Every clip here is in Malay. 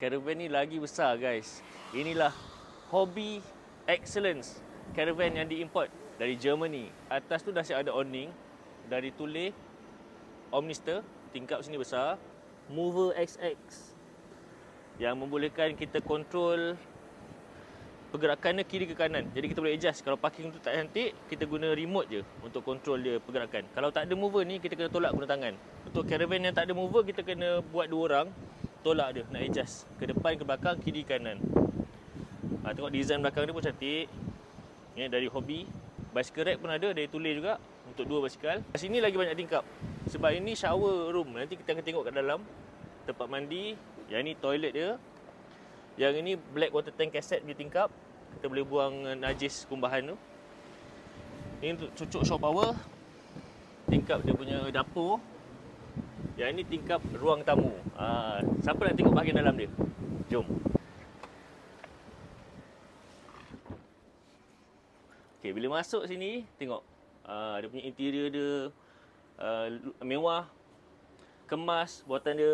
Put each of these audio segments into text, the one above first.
Caravan ni lagi besar guys. Inilah Hobby Excellence caravan yang diimport dari Germany. Atas tu dah siap ada awning dari tulis Omnister, tingkap sini besar. Mover XX yang membolehkan kita kontrol pergerakannya kiri ke kanan. Jadi kita boleh adjust. Kalau parking tu tak cantik, kita guna remote je untuk kontrol dia pergerakan. Kalau tak ada mover ni, kita kena tolak guna tangan. Untuk caravan yang tak ada mover, kita kena buat 2 orang tolak dia, nak adjust ke depan, ke belakang, kiri, kanan. Tengok design belakang dia pun cantik. Ni dari Hobby. Bicycle rack pun ada, dari tulis juga untuk 2 basikal. Kat sini lagi banyak tingkap. Sebab ini shower room. Nanti kita akan tengok kat dalam. Tempat mandi. Yang ni toilet dia. Yang ini black water tank cassette punya tingkap. Kita boleh buang najis kumbahan tu. Ini untuk cucuk shower power. Tingkap dia punya dapur. Yang ini tingkap ruang tamu. Siapa nak tengok bahagian dalam dia? Jom. Okay, bila masuk sini, tengok. Dia punya interior dia mewah. Kemas buatan dia.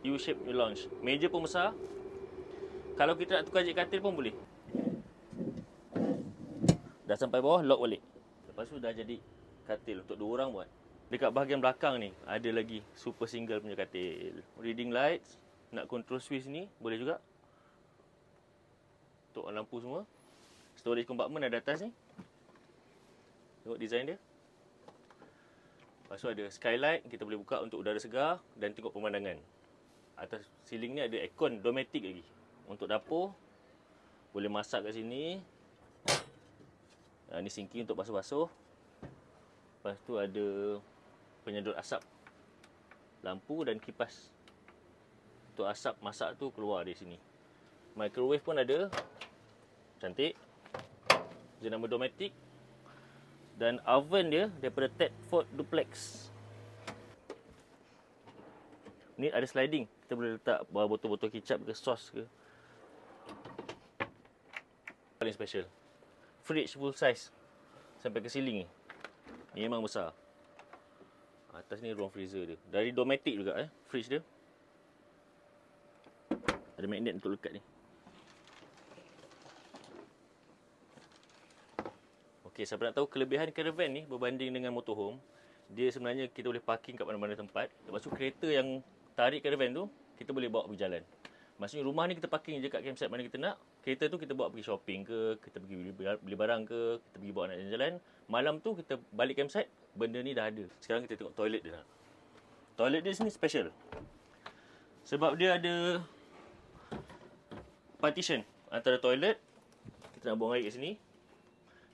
U-shape lounge. Meja pun besar. Kalau kita nak tukar jet katil pun boleh. Dah sampai bawah, lock balik. Lepas tu dah jadi katil untuk 2 orang buat. Dekat bahagian belakang ni, ada lagi super single punya katil. Reading lights. Nak control switch ni, boleh juga. Untuk lampu semua. Storage compartment ada atas ni. Tengok design dia. Lepas tu ada skylight. Kita boleh buka untuk udara segar dan tengok pemandangan. Atas ceiling ni ada aircon domestik lagi. Untuk dapur. Boleh masak kat sini. Ni sinki untuk basuh-basuh. Lepas tu ada penyedot asap. Lampu dan kipas. Untuk asap masak tu keluar dari sini. Microwave pun ada. Cantik. Jenama domestik. Dan oven dia daripada Tedford Duplex. Ni ada sliding. Kita boleh letak botol-botol kicap ke sos ke. Paling special. Fridge full size. Sampai ke ceiling ni. Ni memang besar. Atas ni ruang freezer dia. Dari domestik juga fridge dia. Ada magnet untuk lekat ni. Okey, siapa nak tahu kelebihan caravan ni berbanding dengan motorhome, dia sebenarnya kita boleh parking kat mana-mana tempat. Lepas tu kereta yang tarik caravan tu, kita boleh bawa pergi jalan. Maksudnya rumah ni kita parking je kat campsite mana kita nak. Kereta tu kita bawa pergi shopping ke, kita pergi beli barang ke, kita pergi bawa nak jalan-jalan. Malam tu kita balik campsite, benda ni dah ada. Sekarang kita tengok toilet dia nak. Toilet dia sini special. Sebab dia ada partition antara toilet, kita nak buang air kat sini,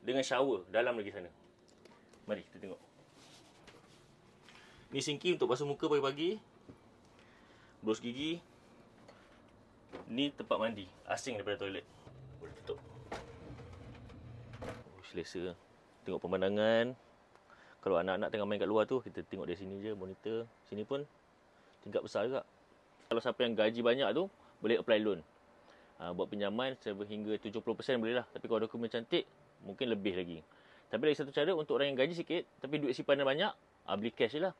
dengan shower dalam lagi sana. Mari kita tengok. Ni sinki untuk basuh muka pagi-pagi. Bros gigi. Ni tempat mandi. Asing daripada toilet. Boleh tutup. Selesa. Tengok pemandangan. Kalau anak-anak tengah main kat luar tu, kita tengok dari sini je, monitor. Sini pun tingkap besar juga. Kalau siapa yang gaji banyak tu, boleh apply loan. Buat pinjaman sehingga 70% boleh lah. Tapi kalau dokumen cantik, mungkin lebih lagi. Tapi lagi satu cara untuk orang yang gaji sikit tapi duit simpanan banyak, beli cash je lah.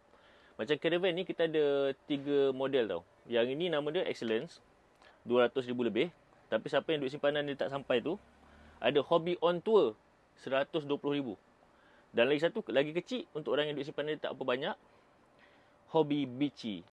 Macam caravan ni kita ada 3 model tau. Yang ini nama dia Excellence, 200,000 lebih. Tapi siapa yang duit simpanan dia tak sampai tu, ada Hobby on Tour, 120,000. Dan lagi satu, lagi kecil untuk orang yang duit simpanan dia tak apa banyak, Hobby Beachy,